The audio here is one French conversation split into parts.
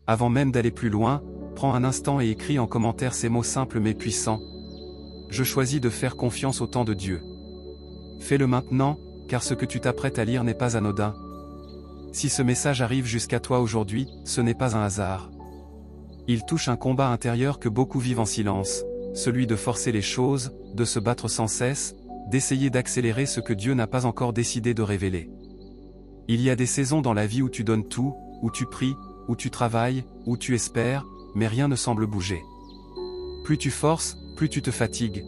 Avant même d'aller plus loin, prends un instant et écris en commentaire ces mots simples mais puissants. Je choisis de faire confiance au temps de Dieu. Fais-le maintenant, car ce que tu t'apprêtes à lire n'est pas anodin. Si ce message arrive jusqu'à toi aujourd'hui, ce n'est pas un hasard. Il touche un combat intérieur que beaucoup vivent en silence, celui de forcer les choses, de se battre sans cesse, d'essayer d'accélérer ce que Dieu n'a pas encore décidé de révéler. Il y a des saisons dans la vie où tu donnes tout, où tu pries, où tu travailles, où tu espères, mais rien ne semble bouger. Plus tu forces, plus tu te fatigues.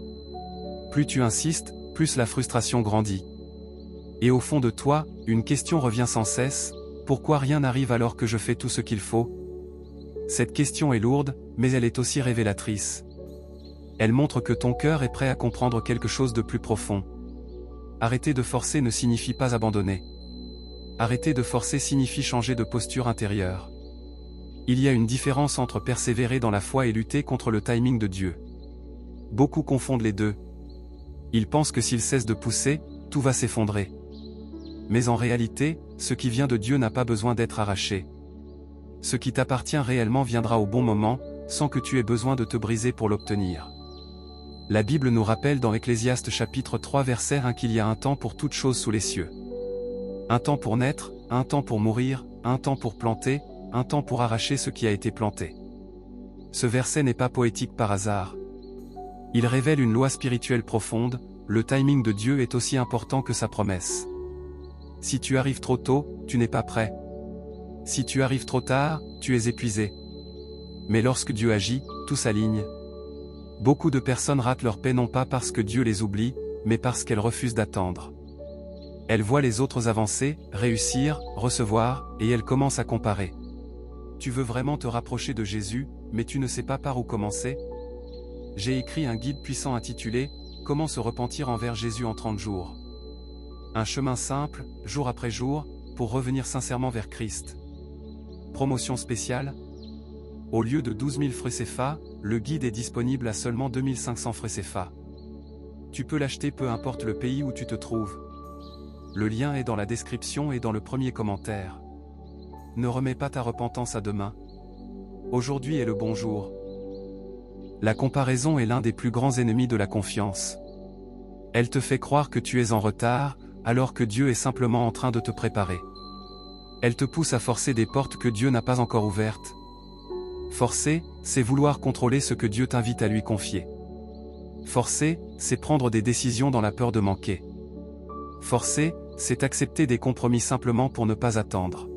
Plus tu insistes, plus la frustration grandit. Et au fond de toi, une question revient sans cesse, pourquoi rien n'arrive alors que je fais tout ce qu'il faut? Cette question est lourde, mais elle est aussi révélatrice. Elle montre que ton cœur est prêt à comprendre quelque chose de plus profond. Arrêter de forcer ne signifie pas abandonner. Arrêter de forcer signifie changer de posture intérieure. Il y a une différence entre persévérer dans la foi et lutter contre le timing de Dieu. Beaucoup confondent les deux. Ils pensent que s'ils cessent de pousser, tout va s'effondrer. Mais en réalité, ce qui vient de Dieu n'a pas besoin d'être arraché. Ce qui t'appartient réellement viendra au bon moment, sans que tu aies besoin de te briser pour l'obtenir. La Bible nous rappelle dans Ecclésiaste chapitre 3 verset 1 qu'il y a un temps pour toute chose sous les cieux. Un temps pour naître, un temps pour mourir, un temps pour planter, un temps pour arracher ce qui a été planté. Ce verset n'est pas poétique par hasard. Il révèle une loi spirituelle profonde, le timing de Dieu est aussi important que sa promesse. Si tu arrives trop tôt, tu n'es pas prêt. Si tu arrives trop tard, tu es épuisé. Mais lorsque Dieu agit, tout s'aligne. Beaucoup de personnes ratent leur paix non pas parce que Dieu les oublie, mais parce qu'elles refusent d'attendre. Elles voient les autres avancer, réussir, recevoir, et elles commencent à comparer. Tu veux vraiment te rapprocher de Jésus, mais tu ne sais pas par où commencer? J'ai écrit un guide puissant intitulé « Comment se repentir envers Jésus en 30 jours ». Un chemin simple, jour après jour, pour revenir sincèrement vers Christ. Promotion spéciale. Au lieu de 12 000 francs CFA, le guide est disponible à seulement 2 500 francs CFA. Tu peux l'acheter peu importe le pays où tu te trouves. Le lien est dans la description et dans le premier commentaire. Ne remets pas ta repentance à demain. Aujourd'hui est le bon jour. La comparaison est l'un des plus grands ennemis de la confiance. Elle te fait croire que tu es en retard, alors que Dieu est simplement en train de te préparer. Elle te pousse à forcer des portes que Dieu n'a pas encore ouvertes. Forcer, c'est vouloir contrôler ce que Dieu t'invite à lui confier. Forcer, c'est prendre des décisions dans la peur de manquer. Forcer, c'est accepter des compromis simplement pour ne pas attendre.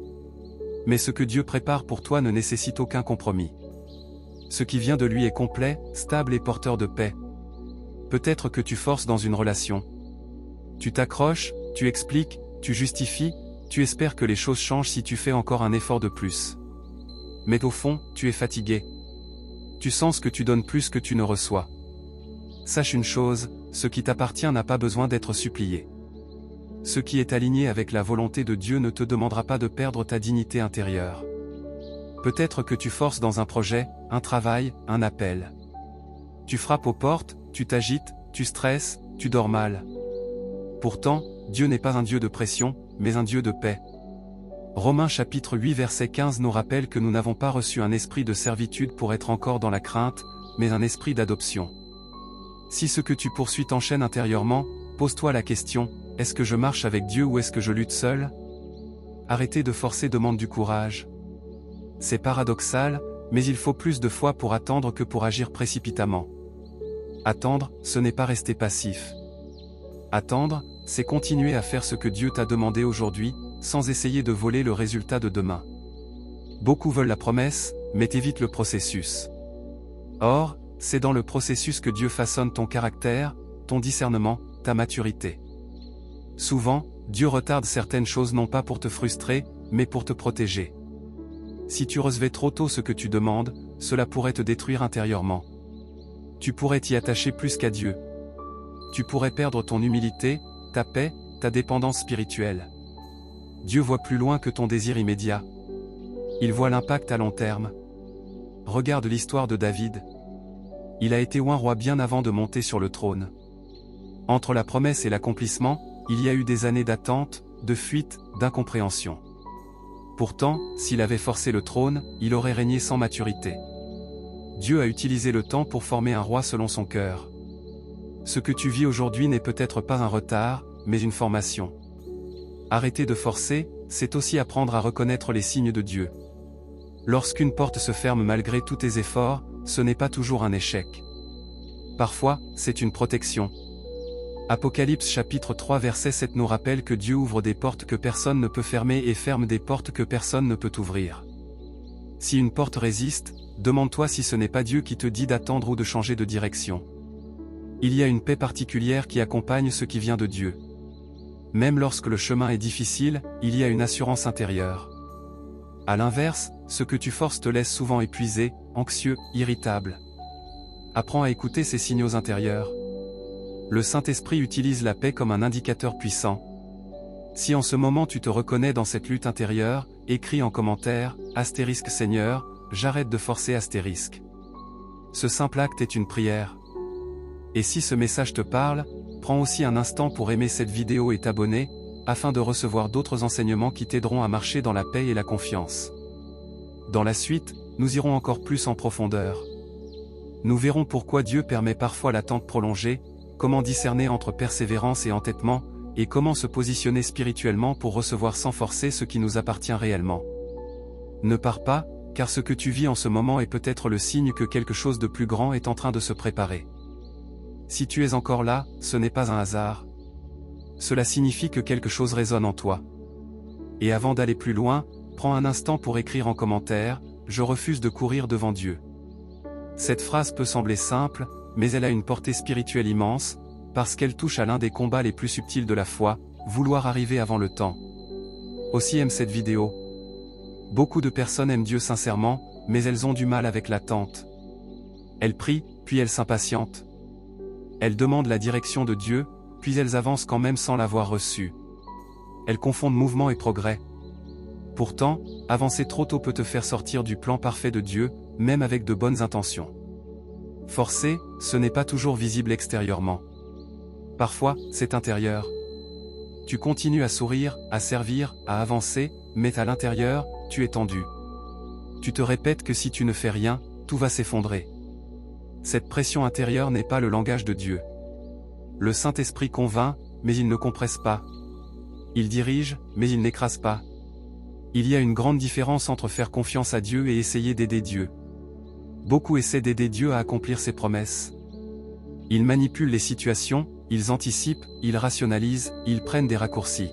Mais ce que Dieu prépare pour toi ne nécessite aucun compromis. Ce qui vient de lui est complet, stable et porteur de paix. Peut-être que tu forces dans une relation. Tu t'accroches, tu expliques, tu justifies, tu espères que les choses changent si tu fais encore un effort de plus. Mais au fond, tu es fatigué. Tu sens que tu donnes plus que tu ne reçois. Sache une chose, ce qui t'appartient n'a pas besoin d'être supplié. Ce qui est aligné avec la volonté de Dieu ne te demandera pas de perdre ta dignité intérieure. Peut-être que tu forces dans un projet, un travail, un appel. Tu frappes aux portes, tu t'agites, tu stresses, tu dors mal. Pourtant, Dieu n'est pas un Dieu de pression, mais un Dieu de paix. Romains chapitre 8 verset 15 nous rappelle que nous n'avons pas reçu un esprit de servitude pour être encore dans la crainte, mais un esprit d'adoption. Si ce que tu poursuis t'enchaîne intérieurement, pose-toi la question, est-ce que je marche avec Dieu ou est-ce que je lutte seul? Arrêter de forcer demande du courage. C'est paradoxal, mais il faut plus de foi pour attendre que pour agir précipitamment. Attendre, ce n'est pas rester passif. Attendre, c'est continuer à faire ce que Dieu t'a demandé aujourd'hui, sans essayer de voler le résultat de demain. Beaucoup veulent la promesse, mais évitent le processus. Or, c'est dans le processus que Dieu façonne ton caractère, ton discernement, ta maturité. Souvent, Dieu retarde certaines choses non pas pour te frustrer, mais pour te protéger. Si tu recevais trop tôt ce que tu demandes, cela pourrait te détruire intérieurement. Tu pourrais t'y attacher plus qu'à Dieu. Tu pourrais perdre ton humilité, ta paix, ta dépendance spirituelle. Dieu voit plus loin que ton désir immédiat. Il voit l'impact à long terme. Regarde l'histoire de David. Il a été oint roi bien avant de monter sur le trône. Entre la promesse et l'accomplissement, il y a eu des années d'attente, de fuite, d'incompréhension. Pourtant, s'il avait forcé le trône, il aurait régné sans maturité. Dieu a utilisé le temps pour former un roi selon son cœur. Ce que tu vis aujourd'hui n'est peut-être pas un retard, mais une formation. Arrêter de forcer, c'est aussi apprendre à reconnaître les signes de Dieu. Lorsqu'une porte se ferme malgré tous tes efforts, ce n'est pas toujours un échec. Parfois, c'est une protection. Apocalypse chapitre 3 verset 7 nous rappelle que Dieu ouvre des portes que personne ne peut fermer et ferme des portes que personne ne peut ouvrir. Si une porte résiste, demande-toi si ce n'est pas Dieu qui te dit d'attendre ou de changer de direction. Il y a une paix particulière qui accompagne ce qui vient de Dieu. Même lorsque le chemin est difficile, il y a une assurance intérieure. À l'inverse, ce que tu forces te laisse souvent épuisé, anxieux, irritable. Apprends à écouter ces signaux intérieurs. Le Saint-Esprit utilise la paix comme un indicateur puissant. Si en ce moment tu te reconnais dans cette lutte intérieure, écris en commentaire, * Seigneur, j'arrête de forcer *. Ce simple acte est une prière. Et si ce message te parle, prends aussi un instant pour aimer cette vidéo et t'abonner, afin de recevoir d'autres enseignements qui t'aideront à marcher dans la paix et la confiance. Dans la suite, nous irons encore plus en profondeur. Nous verrons pourquoi Dieu permet parfois l'attente prolongée, comment discerner entre persévérance et entêtement, et comment se positionner spirituellement pour recevoir sans forcer ce qui nous appartient réellement. Ne pars pas, car ce que tu vis en ce moment est peut-être le signe que quelque chose de plus grand est en train de se préparer. Si tu es encore là, ce n'est pas un hasard. Cela signifie que quelque chose résonne en toi. Et avant d'aller plus loin, prends un instant pour écrire en commentaire « Je refuse de courir devant Dieu ». Cette phrase peut sembler simple, mais elle a une portée spirituelle immense, parce qu'elle touche à l'un des combats les plus subtils de la foi, vouloir arriver avant le temps. Aussi aime cette vidéo. Beaucoup de personnes aiment Dieu sincèrement, mais elles ont du mal avec l'attente. Elles prient, puis elles s'impatientent. Elles demandent la direction de Dieu, puis elles avancent quand même sans l'avoir reçue. Elles confondent mouvement et progrès. Pourtant, avancer trop tôt peut te faire sortir du plan parfait de Dieu, même avec de bonnes intentions. Forcer, ce n'est pas toujours visible extérieurement. Parfois, c'est intérieur. Tu continues à sourire, à servir, à avancer, mais à l'intérieur, tu es tendu. Tu te répètes que si tu ne fais rien, tout va s'effondrer. Cette pression intérieure n'est pas le langage de Dieu. Le Saint-Esprit convainc, mais il ne compresse pas. Il dirige, mais il n'écrase pas. Il y a une grande différence entre faire confiance à Dieu et essayer d'aider Dieu. Beaucoup essaient d'aider Dieu à accomplir ses promesses. Ils manipulent les situations, ils anticipent, ils rationalisent, ils prennent des raccourcis.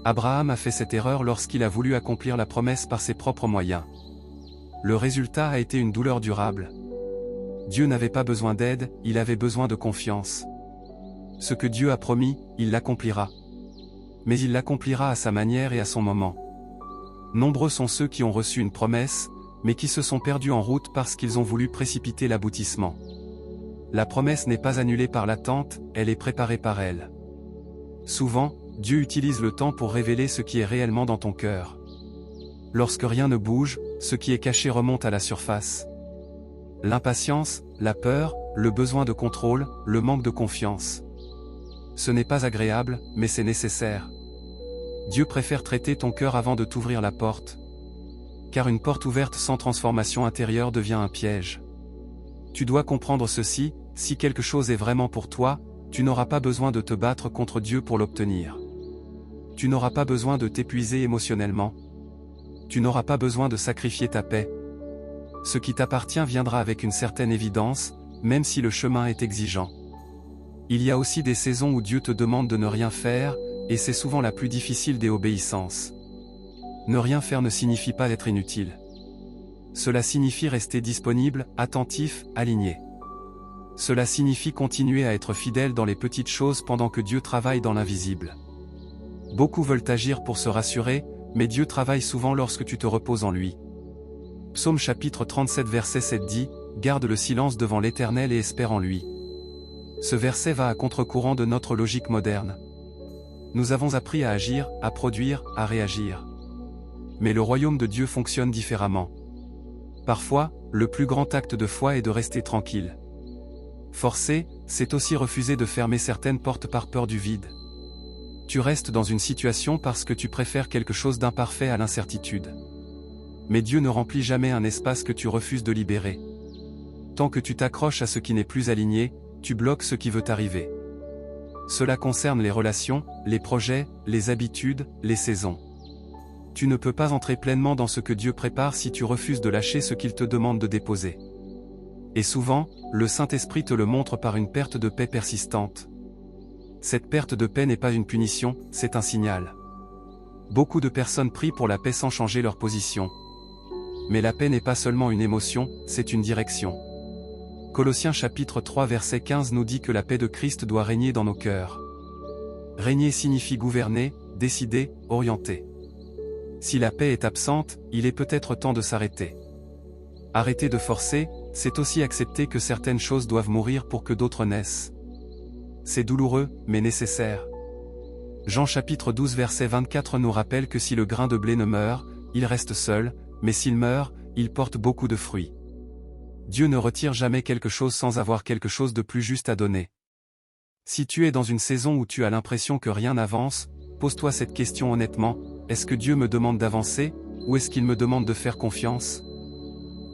Abraham a fait cette erreur lorsqu'il a voulu accomplir la promesse par ses propres moyens. Le résultat a été une douleur durable. Dieu n'avait pas besoin d'aide, il avait besoin de confiance. Ce que Dieu a promis, il l'accomplira. Mais il l'accomplira à sa manière et à son moment. Nombreux sont ceux qui ont reçu une promesse, mais qui se sont perdus en route parce qu'ils ont voulu précipiter l'aboutissement. La promesse n'est pas annulée par l'attente, elle est préparée par elle. Souvent, Dieu utilise le temps pour révéler ce qui est réellement dans ton cœur. Lorsque rien ne bouge, ce qui est caché remonte à la surface. L'impatience, la peur, le besoin de contrôle, le manque de confiance. Ce n'est pas agréable, mais c'est nécessaire. Dieu préfère traiter ton cœur avant de t'ouvrir la porte. Car une porte ouverte sans transformation intérieure devient un piège. Tu dois comprendre ceci, si quelque chose est vraiment pour toi, tu n'auras pas besoin de te battre contre Dieu pour l'obtenir. Tu n'auras pas besoin de t'épuiser émotionnellement. Tu n'auras pas besoin de sacrifier ta paix. Ce qui t'appartient viendra avec une certaine évidence, même si le chemin est exigeant. Il y a aussi des saisons où Dieu te demande de ne rien faire, et c'est souvent la plus difficile des obéissances. Ne rien faire ne signifie pas être inutile. Cela signifie rester disponible, attentif, aligné. Cela signifie continuer à être fidèle dans les petites choses pendant que Dieu travaille dans l'invisible. Beaucoup veulent agir pour se rassurer, mais Dieu travaille souvent lorsque tu te reposes en lui. Psaume chapitre 37 verset 7 dit « Garde le silence devant l'Éternel et espère en lui ». Ce verset va à contre-courant de notre logique moderne. Nous avons appris à agir, à produire, à réagir. Mais le royaume de Dieu fonctionne différemment. Parfois, le plus grand acte de foi est de rester tranquille. Forcer, c'est aussi refuser de fermer certaines portes par peur du vide. Tu restes dans une situation parce que tu préfères quelque chose d'imparfait à l'incertitude. Mais Dieu ne remplit jamais un espace que tu refuses de libérer. Tant que tu t'accroches à ce qui n'est plus aligné, tu bloques ce qui veut arriver. Cela concerne les relations, les projets, les habitudes, les saisons. Tu ne peux pas entrer pleinement dans ce que Dieu prépare si tu refuses de lâcher ce qu'il te demande de déposer. Et souvent, le Saint-Esprit te le montre par une perte de paix persistante. Cette perte de paix n'est pas une punition, c'est un signal. Beaucoup de personnes prient pour la paix sans changer leur position. Mais la paix n'est pas seulement une émotion, c'est une direction. Colossiens chapitre 3 verset 15 nous dit que la paix de Christ doit régner dans nos cœurs. Régner signifie gouverner, décider, orienter. Si la paix est absente, il est peut-être temps de s'arrêter. Arrêter de forcer, c'est aussi accepter que certaines choses doivent mourir pour que d'autres naissent. C'est douloureux, mais nécessaire. Jean chapitre 12 verset 24 nous rappelle que si le grain de blé ne meurt, il reste seul, mais s'il meurt, il porte beaucoup de fruits. Dieu ne retire jamais quelque chose sans avoir quelque chose de plus juste à donner. Si tu es dans une saison où tu as l'impression que rien n'avance, pose-toi cette question honnêtement, est-ce que Dieu me demande d'avancer, ou est-ce qu'il me demande de faire confiance?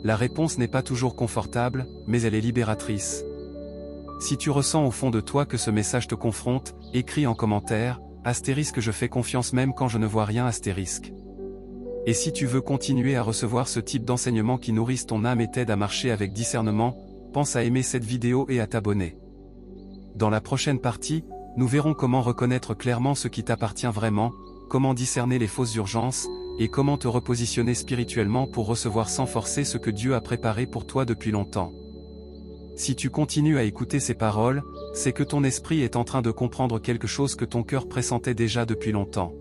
La réponse n'est pas toujours confortable, mais elle est libératrice. Si tu ressens au fond de toi que ce message te confronte, écris en commentaire, * je fais confiance même quand je ne vois rien *. Et si tu veux continuer à recevoir ce type d'enseignement qui nourrissent ton âme et t'aide à marcher avec discernement, pense à aimer cette vidéo et à t'abonner. Dans la prochaine partie, nous verrons comment reconnaître clairement ce qui t'appartient vraiment, comment discerner les fausses urgences, et comment te repositionner spirituellement pour recevoir sans forcer ce que Dieu a préparé pour toi depuis longtemps. Si tu continues à écouter ces paroles, c'est que ton esprit est en train de comprendre quelque chose que ton cœur pressentait déjà depuis longtemps.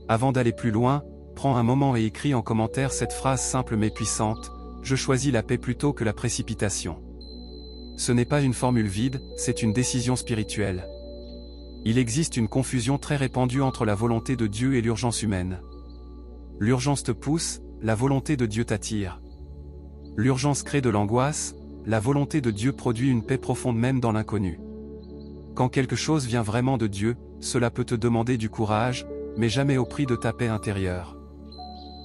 Avant d'aller plus loin, prends un moment et écris en commentaire cette phrase simple mais puissante, « Je choisis la paix plutôt que la précipitation ». Ce n'est pas une formule vide, c'est une décision spirituelle. Il existe une confusion très répandue entre la volonté de Dieu et l'urgence humaine. L'urgence te pousse, la volonté de Dieu t'attire. L'urgence crée de l'angoisse, la volonté de Dieu produit une paix profonde même dans l'inconnu. Quand quelque chose vient vraiment de Dieu, cela peut te demander du courage, mais jamais au prix de ta paix intérieure.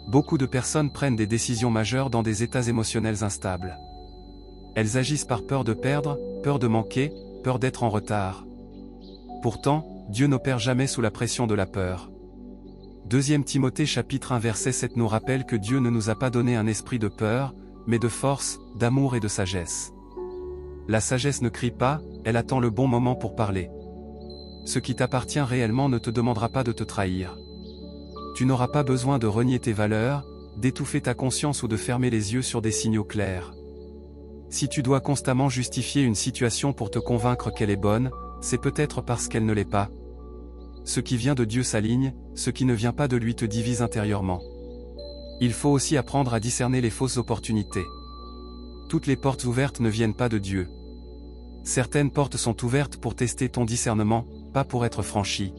Beaucoup de personnes prennent des décisions majeures dans des états émotionnels instables. Elles agissent par peur de perdre, peur de manquer, peur d'être en retard. Pourtant, Dieu n'opère jamais sous la pression de la peur. 2 Timothée chapitre 1 verset 7 nous rappelle que Dieu ne nous a pas donné un esprit de peur, mais de force, d'amour et de sagesse. La sagesse ne crie pas, elle attend le bon moment pour parler. Ce qui t'appartient réellement ne te demandera pas de te trahir. Tu n'auras pas besoin de renier tes valeurs, d'étouffer ta conscience ou de fermer les yeux sur des signaux clairs. Si tu dois constamment justifier une situation pour te convaincre qu'elle est bonne, c'est peut-être parce qu'elle ne l'est pas. Ce qui vient de Dieu s'aligne, ce qui ne vient pas de lui te divise intérieurement. Il faut aussi apprendre à discerner les fausses opportunités. Toutes les portes ouvertes ne viennent pas de Dieu. Certaines portes sont ouvertes pour tester ton discernement, pas pour être franchies.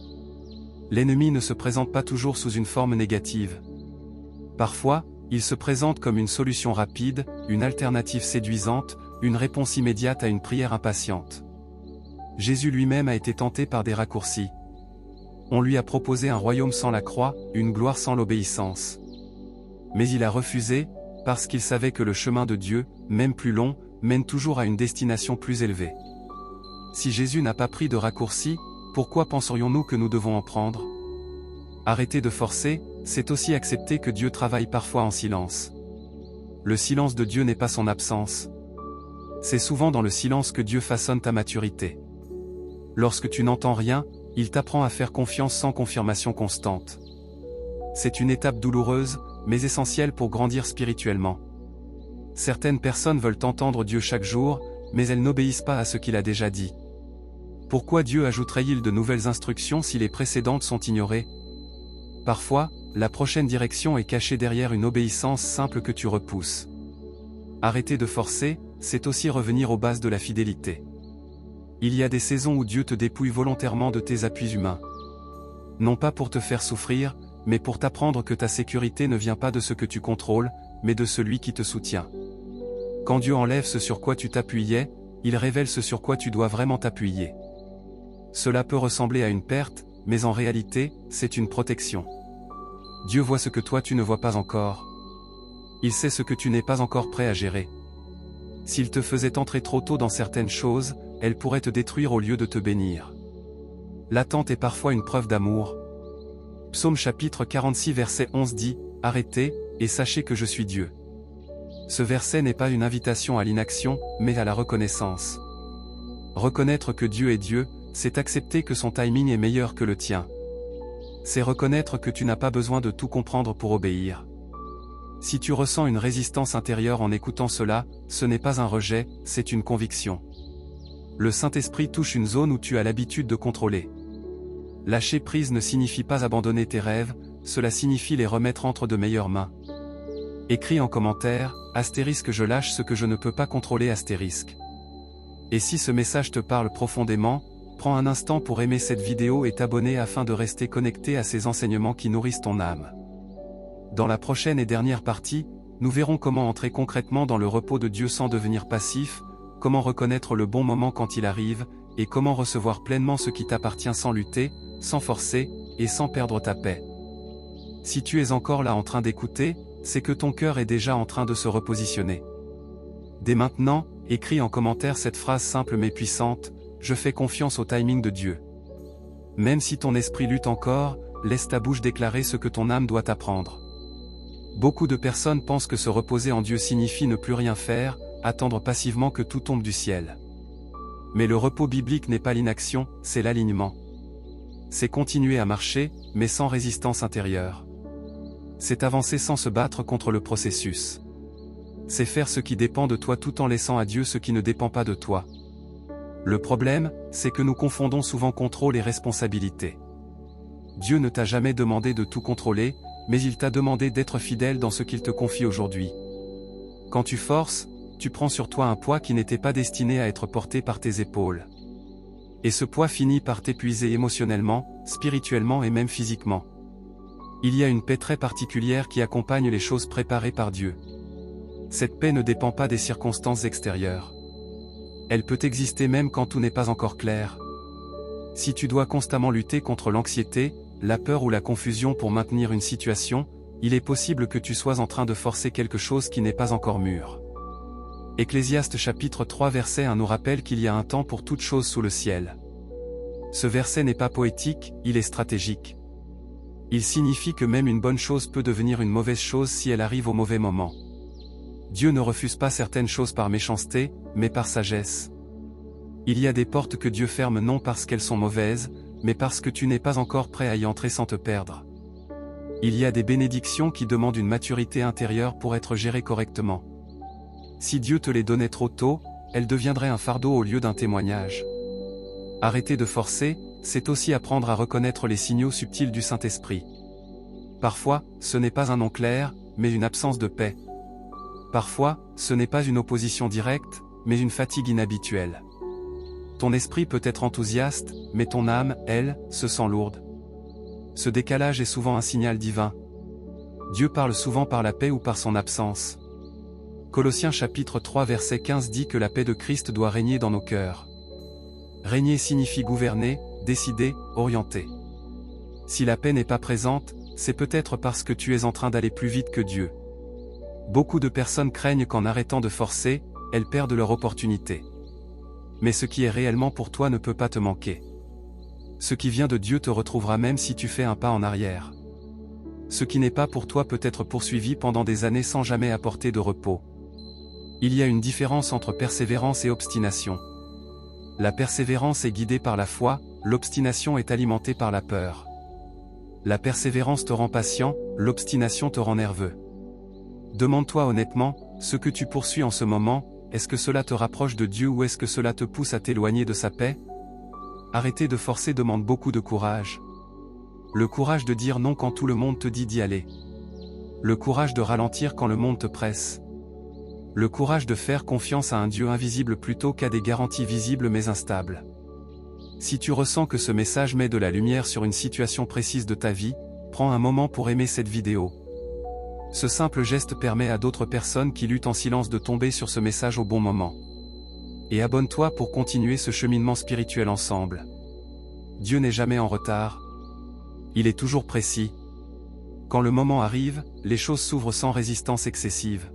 L'ennemi ne se présente pas toujours sous une forme négative. Parfois, il se présente comme une solution rapide, une alternative séduisante, une réponse immédiate à une prière impatiente. Jésus lui-même a été tenté par des raccourcis. On lui a proposé un royaume sans la croix, une gloire sans l'obéissance. Mais il a refusé, parce qu'il savait que le chemin de Dieu, même plus long, mène toujours à une destination plus élevée. Si Jésus n'a pas pris de raccourcis, pourquoi penserions-nous que nous devons en prendre? Arrêter de forcer, c'est aussi accepter que Dieu travaille parfois en silence. Le silence de Dieu n'est pas son absence. C'est souvent dans le silence que Dieu façonne ta maturité. Lorsque tu n'entends rien, il t'apprend à faire confiance sans confirmation constante. C'est une étape douloureuse, mais essentielle pour grandir spirituellement. Certaines personnes veulent entendre Dieu chaque jour, mais elles n'obéissent pas à ce qu'il a déjà dit. Pourquoi Dieu ajouterait-il de nouvelles instructions si les précédentes sont ignorées? Parfois, la prochaine direction est cachée derrière une obéissance simple que tu repousses. Arrêter de forcer, c'est aussi revenir aux bases de la fidélité. Il y a des saisons où Dieu te dépouille volontairement de tes appuis humains. Non pas pour te faire souffrir, mais pour t'apprendre que ta sécurité ne vient pas de ce que tu contrôles, mais de celui qui te soutient. Quand Dieu enlève ce sur quoi tu t'appuyais, il révèle ce sur quoi tu dois vraiment t'appuyer. Cela peut ressembler à une perte, mais en réalité, c'est une protection. Dieu voit ce que toi tu ne vois pas encore. Il sait ce que tu n'es pas encore prêt à gérer. S'il te faisait entrer trop tôt dans certaines choses, elles pourraient te détruire au lieu de te bénir. L'attente est parfois une preuve d'amour. Psaume chapitre 46 verset 11 dit, « Arrêtez, et sachez que je suis Dieu ». Ce verset n'est pas une invitation à l'inaction, mais à la reconnaissance. Reconnaître que Dieu est Dieu, c'est accepter que son timing est meilleur que le tien. C'est reconnaître que tu n'as pas besoin de tout comprendre pour obéir. Si tu ressens une résistance intérieure en écoutant cela, ce n'est pas un rejet, c'est une conviction. Le Saint-Esprit touche une zone où tu as l'habitude de contrôler. Lâcher prise ne signifie pas abandonner tes rêves, cela signifie les remettre entre de meilleures mains. Écris en commentaire, astérisque je lâche ce que je ne peux pas contrôler astérisque. Et si ce message te parle profondément, prends un instant pour aimer cette vidéo et t'abonner afin de rester connecté à ces enseignements qui nourrissent ton âme. Dans la prochaine et dernière partie, nous verrons comment entrer concrètement dans le repos de Dieu sans devenir passif, comment reconnaître le bon moment quand il arrive, et comment recevoir pleinement ce qui t'appartient sans lutter, sans forcer, et sans perdre ta paix. Si tu es encore là en train d'écouter, c'est que ton cœur est déjà en train de se repositionner. Dès maintenant, écris en commentaire cette phrase simple mais puissante, « Je fais confiance au timing de Dieu ». Même si ton esprit lutte encore, laisse ta bouche déclarer ce que ton âme doit apprendre. Beaucoup de personnes pensent que se reposer en Dieu signifie ne plus rien faire, attendre passivement que tout tombe du ciel. Mais le repos biblique n'est pas l'inaction, c'est l'alignement. C'est continuer à marcher, mais sans résistance intérieure. C'est avancer sans se battre contre le processus. C'est faire ce qui dépend de toi tout en laissant à Dieu ce qui ne dépend pas de toi. Le problème, c'est que nous confondons souvent contrôle et responsabilité. Dieu ne t'a jamais demandé de tout contrôler, mais il t'a demandé d'être fidèle dans ce qu'il te confie aujourd'hui. Quand tu forces, tu prends sur toi un poids qui n'était pas destiné à être porté par tes épaules. Et ce poids finit par t'épuiser émotionnellement, spirituellement et même physiquement. Il y a une paix très particulière qui accompagne les choses préparées par Dieu. Cette paix ne dépend pas des circonstances extérieures. Elle peut exister même quand tout n'est pas encore clair. Si tu dois constamment lutter contre l'anxiété, la peur ou la confusion pour maintenir une situation, il est possible que tu sois en train de forcer quelque chose qui n'est pas encore mûr. Ecclésiaste chapitre 3 verset 1 nous rappelle qu'il y a un temps pour toute chose sous le ciel. Ce verset n'est pas poétique, il est stratégique. Il signifie que même une bonne chose peut devenir une mauvaise chose si elle arrive au mauvais moment. Dieu ne refuse pas certaines choses par méchanceté, mais par sagesse. Il y a des portes que Dieu ferme non parce qu'elles sont mauvaises, mais parce que tu n'es pas encore prêt à y entrer sans te perdre. Il y a des bénédictions qui demandent une maturité intérieure pour être gérées correctement. Si Dieu te les donnait trop tôt, elles deviendraient un fardeau au lieu d'un témoignage. Arrêter de forcer, c'est aussi apprendre à reconnaître les signaux subtils du Saint-Esprit. Parfois, ce n'est pas un non clair, mais une absence de paix. Parfois, ce n'est pas une opposition directe, mais une fatigue inhabituelle. Ton esprit peut être enthousiaste, mais ton âme, elle, se sent lourde. Ce décalage est souvent un signal divin. Dieu parle souvent par la paix ou par son absence. Colossiens chapitre 3 verset 15 dit que la paix de Christ doit régner dans nos cœurs. Régner signifie gouverner, décider, orienter. Si la paix n'est pas présente, c'est peut-être parce que tu es en train d'aller plus vite que Dieu. Beaucoup de personnes craignent qu'en arrêtant de forcer, elles perdent leur opportunité. Mais ce qui est réellement pour toi ne peut pas te manquer. Ce qui vient de Dieu te retrouvera même si tu fais un pas en arrière. Ce qui n'est pas pour toi peut être poursuivi pendant des années sans jamais apporter de repos. Il y a une différence entre persévérance et obstination. La persévérance est guidée par la foi, l'obstination est alimentée par la peur. La persévérance te rend patient, l'obstination te rend nerveux. Demande-toi honnêtement, ce que tu poursuis en ce moment, est-ce que cela te rapproche de Dieu ou est-ce que cela te pousse à t'éloigner de sa paix? Arrêter de forcer demande beaucoup de courage. Le courage de dire non quand tout le monde te dit d'y aller. Le courage de ralentir quand le monde te presse. Le courage de faire confiance à un Dieu invisible plutôt qu'à des garanties visibles mais instables. Si tu ressens que ce message met de la lumière sur une situation précise de ta vie, prends un moment pour aimer cette vidéo. Ce simple geste permet à d'autres personnes qui luttent en silence de tomber sur ce message au bon moment. Et abonne-toi pour continuer ce cheminement spirituel ensemble. Dieu n'est jamais en retard, Il est toujours précis. Quand le moment arrive, les choses s'ouvrent sans résistance excessive.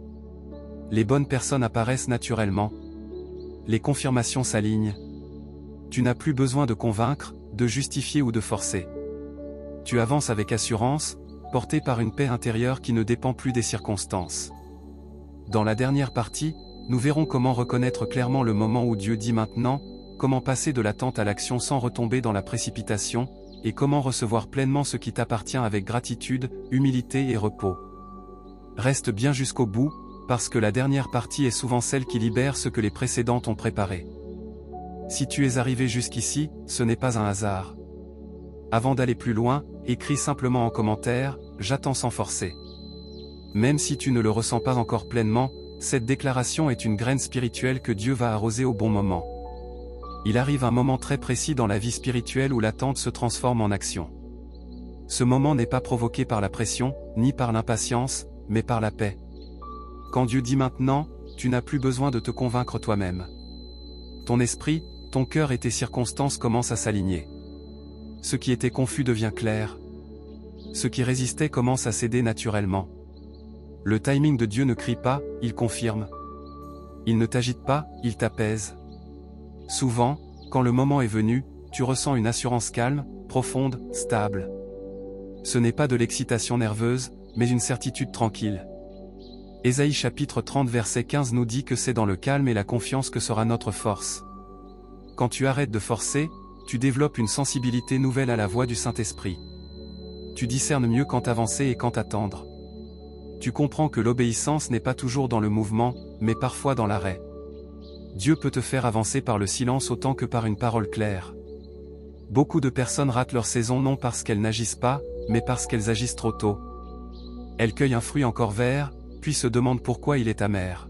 Les bonnes personnes apparaissent naturellement. Les confirmations s'alignent. Tu n'as plus besoin de convaincre, de justifier ou de forcer. Tu avances avec assurance, porté par une paix intérieure qui ne dépend plus des circonstances. Dans la dernière partie, nous verrons comment reconnaître clairement le moment où Dieu dit maintenant, comment passer de l'attente à l'action sans retomber dans la précipitation, et comment recevoir pleinement ce qui t'appartient avec gratitude, humilité et repos. Reste bien jusqu'au bout, parce que la dernière partie est souvent celle qui libère ce que les précédentes ont préparé. Si tu es arrivé jusqu'ici, ce n'est pas un hasard. Avant d'aller plus loin, écris simplement en commentaire « J'attends sans forcer ». Même si tu ne le ressens pas encore pleinement, cette déclaration est une graine spirituelle que Dieu va arroser au bon moment. Il arrive un moment très précis dans la vie spirituelle où l'attente se transforme en action. Ce moment n'est pas provoqué par la pression, ni par l'impatience, mais par la paix. Quand Dieu dit maintenant, tu n'as plus besoin de te convaincre toi-même. Ton esprit, ton cœur et tes circonstances commencent à s'aligner. Ce qui était confus devient clair. Ce qui résistait commence à céder naturellement. Le timing de Dieu ne crie pas, il confirme. Il ne t'agite pas, il t'apaise. Souvent, quand le moment est venu, tu ressens une assurance calme, profonde, stable. Ce n'est pas de l'excitation nerveuse, mais une certitude tranquille. Ésaïe chapitre 30 verset 15 nous dit que c'est dans le calme et la confiance que sera notre force. Quand tu arrêtes de forcer, tu développes une sensibilité nouvelle à la voix du Saint-Esprit. Tu discernes mieux quand avancer et quand attendre. Tu comprends que l'obéissance n'est pas toujours dans le mouvement, mais parfois dans l'arrêt. Dieu peut te faire avancer par le silence autant que par une parole claire. Beaucoup de personnes ratent leur saison non parce qu'elles n'agissent pas, mais parce qu'elles agissent trop tôt. Elles cueillent un fruit encore vert, puis se demandent pourquoi il est amer.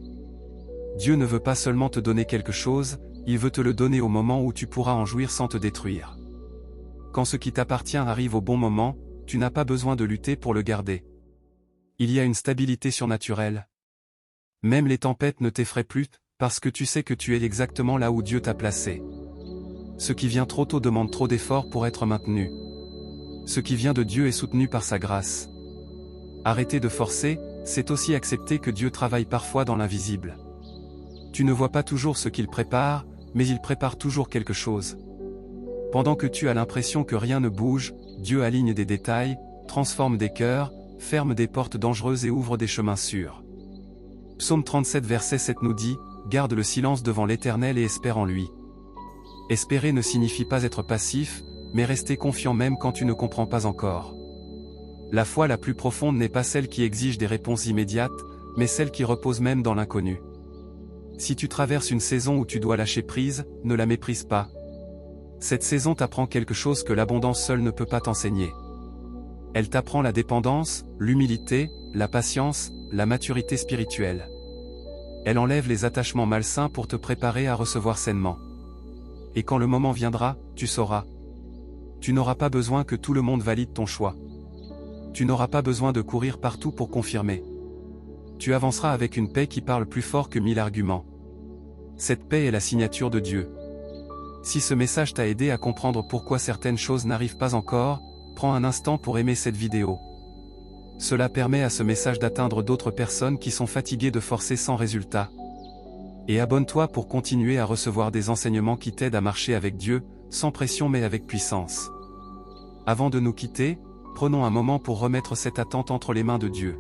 Dieu ne veut pas seulement te donner quelque chose, il veut te le donner au moment où tu pourras en jouir sans te détruire. Quand ce qui t'appartient arrive au bon moment, tu n'as pas besoin de lutter pour le garder. Il y a une stabilité surnaturelle. Même les tempêtes ne t'effraient plus, parce que tu sais que tu es exactement là où Dieu t'a placé. Ce qui vient trop tôt demande trop d'efforts pour être maintenu. Ce qui vient de Dieu est soutenu par sa grâce. Arrêter de forcer, c'est aussi accepter que Dieu travaille parfois dans l'invisible. Tu ne vois pas toujours ce qu'il prépare, mais il prépare toujours quelque chose. Pendant que tu as l'impression que rien ne bouge, Dieu aligne des détails, transforme des cœurs, ferme des portes dangereuses et ouvre des chemins sûrs. Psaume 37 verset 7 nous dit « Garde le silence devant l'Éternel et espère en lui ». Espérer ne signifie pas être passif, mais rester confiant même quand tu ne comprends pas encore. La foi la plus profonde n'est pas celle qui exige des réponses immédiates, mais celle qui repose même dans l'inconnu. Si tu traverses une saison où tu dois lâcher prise, ne la méprise pas. Cette saison t'apprend quelque chose que l'abondance seule ne peut pas t'enseigner. Elle t'apprend la dépendance, l'humilité, la patience, la maturité spirituelle. Elle enlève les attachements malsains pour te préparer à recevoir sainement. Et quand le moment viendra, tu sauras. Tu n'auras pas besoin que tout le monde valide ton choix. Tu n'auras pas besoin de courir partout pour confirmer. Tu avanceras avec une paix qui parle plus fort que 1000 arguments. Cette paix est la signature de Dieu. Si ce message t'a aidé à comprendre pourquoi certaines choses n'arrivent pas encore, prends un instant pour aimer cette vidéo. Cela permet à ce message d'atteindre d'autres personnes qui sont fatiguées de forcer sans résultat. Et abonne-toi pour continuer à recevoir des enseignements qui t'aident à marcher avec Dieu, sans pression mais avec puissance. Avant de nous quitter, prenons un moment pour remettre cette attente entre les mains de Dieu.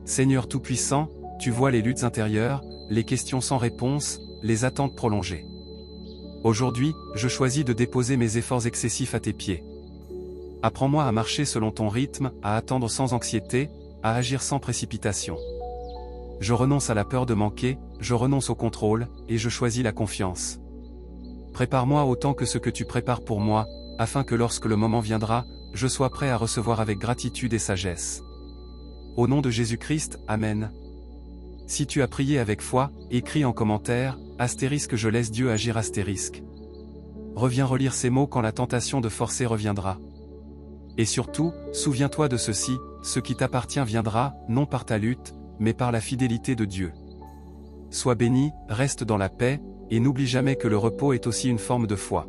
Seigneur Tout-Puissant, tu vois les luttes intérieures, les questions sans réponse, les attentes prolongées. Aujourd'hui, je choisis de déposer mes efforts excessifs à tes pieds. Apprends-moi à marcher selon ton rythme, à attendre sans anxiété, à agir sans précipitation. Je renonce à la peur de manquer, je renonce au contrôle, et je choisis la confiance. Prépare-moi autant que ce que tu prépares pour moi, afin que lorsque le moment viendra, je sois prêt à recevoir avec gratitude et sagesse. Au nom de Jésus-Christ, Amen. Si tu as prié avec foi, écris en commentaire, * je laisse Dieu agir *. Reviens relire ces mots quand la tentation de forcer reviendra. Et surtout, souviens-toi de ceci, ce qui t'appartient viendra, non par ta lutte, mais par la fidélité de Dieu. Sois béni, reste dans la paix, et n'oublie jamais que le repos est aussi une forme de foi.